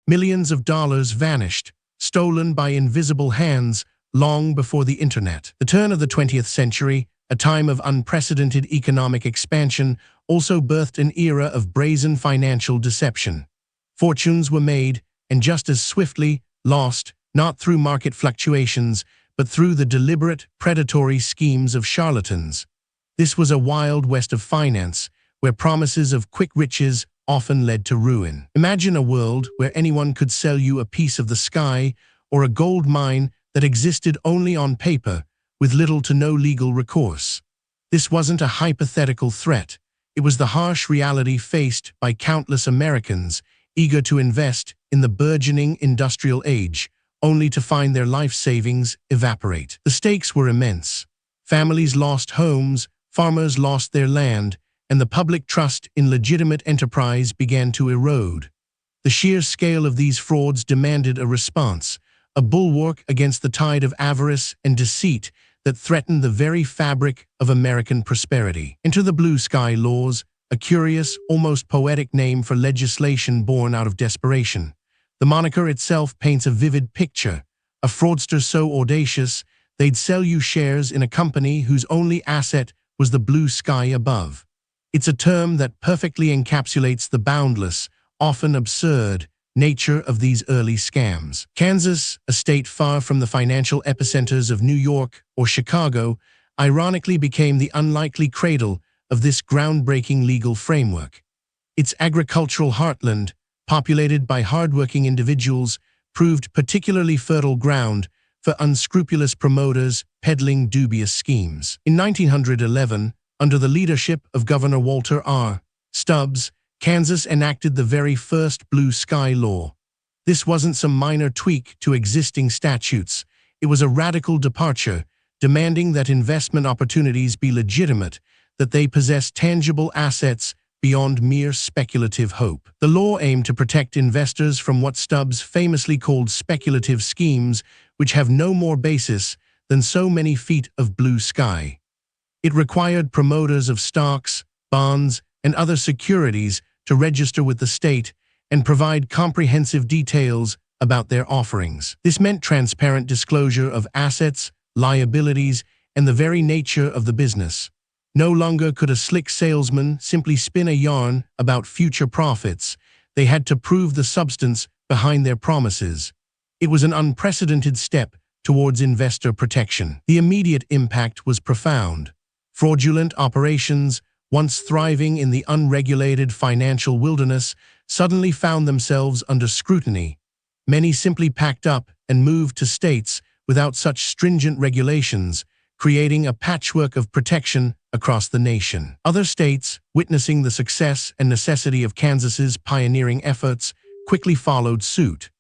Millions of dollars vanished, stolen by invisible hands long before the internet. The turn of the 20th century, a time of unprecedented economic expansion, also birthed an era of brazen financial deception. Fortunes were made, and just as swiftly lost, not through market fluctuations, but through the deliberate, predatory schemes of charlatans. This was a wild west of finance, where promises of quick riches often led to ruin. Imagine a world where anyone could sell you a piece of the sky or a gold mine that existed only on paper, with little to no legal recourse. This wasn't a hypothetical threat. It was the harsh reality faced by countless Americans eager to invest in the burgeoning industrial age, only to find their life savings evaporate. The stakes were immense. Families lost homes, farmers lost their land, and the public trust in legitimate enterprise began to erode. The sheer scale of these frauds demanded a response, a bulwark against the tide of avarice and deceit that threatened the very fabric of American prosperity. Enter the blue sky laws, a curious, almost poetic name for legislation born out of desperation. The moniker itself paints a vivid picture, a fraudster so audacious they'd sell you shares in a company whose only asset was the blue sky above. It's a term that perfectly encapsulates the boundless, often absurd, nature of these early scams. Kansas, a state far from the financial epicenters of New York or Chicago, ironically became the unlikely cradle of this groundbreaking legal framework. Its agricultural heartland, populated by hardworking individuals, proved particularly fertile ground for unscrupulous promoters peddling dubious schemes. In 1911, under the leadership of Governor Walter R. Stubbs, Kansas enacted the very first blue sky law. This wasn't some minor tweak to existing statutes. It was a radical departure, demanding that investment opportunities be legitimate, that they possess tangible assets beyond mere speculative hope. The law aimed to protect investors from what Stubbs famously called speculative schemes, which have no more basis than so many feet of blue sky. It required promoters of stocks, bonds, and other securities to register with the state and provide comprehensive details about their offerings. This meant transparent disclosure of assets, liabilities, and the very nature of the business. No longer could a slick salesman simply spin a yarn about future profits. They had to prove the substance behind their promises. It was an unprecedented step towards investor protection. The immediate impact was profound. Fraudulent operations, once thriving in the unregulated financial wilderness, suddenly found themselves under scrutiny. Many simply packed up and moved to states without such stringent regulations, creating a patchwork of protection across the nation. Other states, witnessing the success and necessity of Kansas's pioneering efforts, quickly followed suit.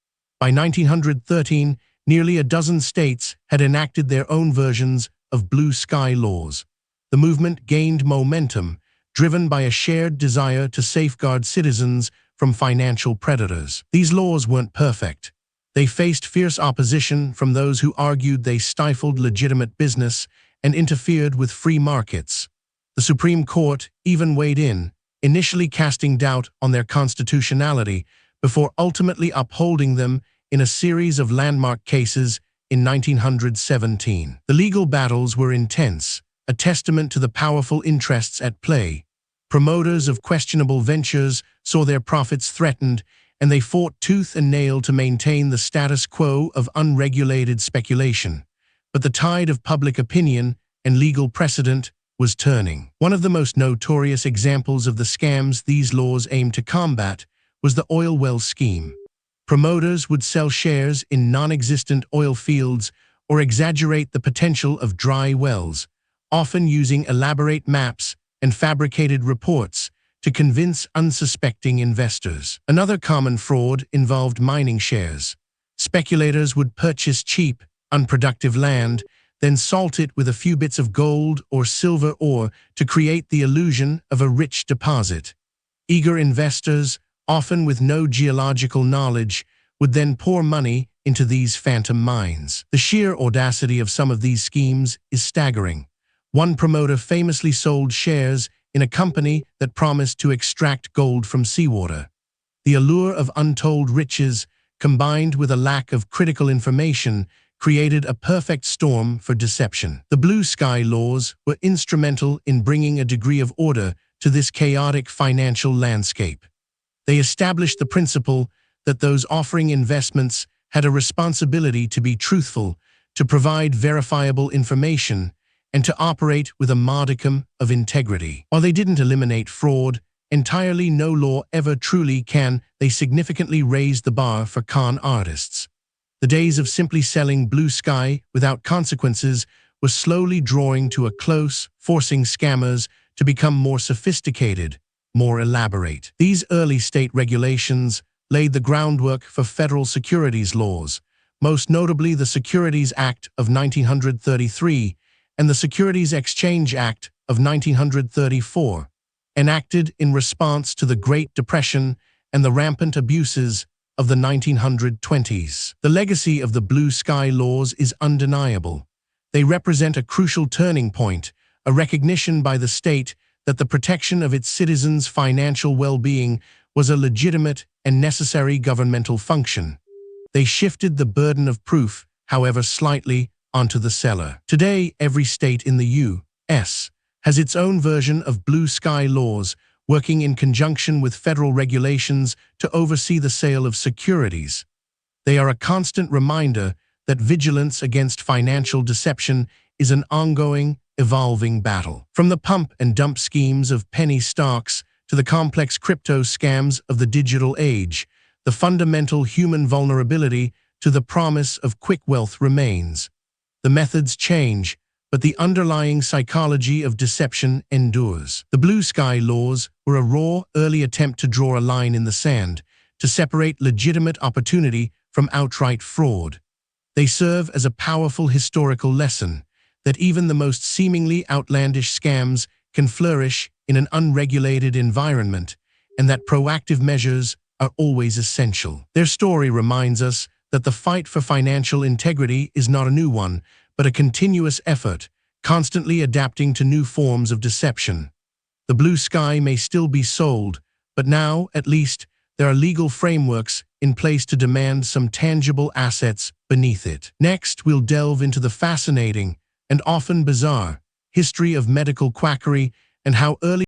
By 1913, nearly a dozen states had enacted their own versions of blue sky laws. The movement gained momentum, driven by a shared desire to safeguard citizens from financial predators. These laws weren't perfect. They faced fierce opposition from those who argued they stifled legitimate business and interfered with free markets. The Supreme Court even weighed in, initially casting doubt on their constitutionality before ultimately upholding them in a series of landmark cases in 1917. The legal battles were intense, a testament to the powerful interests at play. Promoters of questionable ventures saw their profits threatened, and they fought tooth and nail to maintain the status quo of unregulated speculation. But the tide of public opinion and legal precedent was turning. One of the most notorious examples of the scams these laws aimed to combat was the oil well scheme. Promoters would sell shares in non-existent oil fields or exaggerate the potential of dry wells, often using elaborate maps and fabricated reports to convince unsuspecting investors. Another common fraud involved mining shares. Speculators would purchase cheap, unproductive land, then salt it with a few bits of gold or silver ore to create the illusion of a rich deposit. Eager investors, often with no geological knowledge, would then pour money into these phantom mines. The sheer audacity of some of these schemes is staggering. One promoter famously sold shares in a company that promised to extract gold from seawater. The allure of untold riches combined with a lack of critical information, created a perfect storm for deception. The blue sky laws were instrumental in bringing a degree of order to this chaotic financial landscape. They established the principle that those offering investments had a responsibility to be truthful, to provide verifiable information, and to operate with a modicum of integrity. While they didn't eliminate fraud, entirely no law ever truly can, they significantly raised the bar for con artists. The days of simply selling blue sky without consequences were slowly drawing to a close, forcing scammers to become more sophisticated, more elaborate. These early state regulations laid the groundwork for federal securities laws, most notably the Securities Act of 1933 and the Securities Exchange Act of 1934, enacted in response to the Great Depression and the rampant abuses of the 1920s. The legacy of the blue sky laws is undeniable. They represent a crucial turning point, a recognition by the state that the protection of its citizens' financial well-being was a legitimate and necessary governmental function. They shifted the burden of proof, however slightly, onto the seller. Today, every state in the U.S. has its own version of blue sky laws, working in conjunction with federal regulations to oversee the sale of securities. They are a constant reminder that vigilance against financial deception is an ongoing, evolving battle. From the pump and dump schemes of penny stocks to the complex crypto scams of the digital age, the fundamental human vulnerability to the promise of quick wealth remains. The methods change, but the underlying psychology of deception endures. The blue sky laws were a raw, early attempt to draw a line in the sand, to separate legitimate opportunity from outright fraud. They serve as a powerful historical lesson that even the most seemingly outlandish scams can flourish in an unregulated environment, and that proactive measures are always essential. Their story reminds us that the fight for financial integrity is not a new one, but a continuous effort, constantly adapting to new forms of deception. The blue sky may still be sold, but now, at least, there are legal frameworks in place to demand some tangible assets beneath it. Next, we'll delve into the fascinating and often bizarre history of medical quackery and how early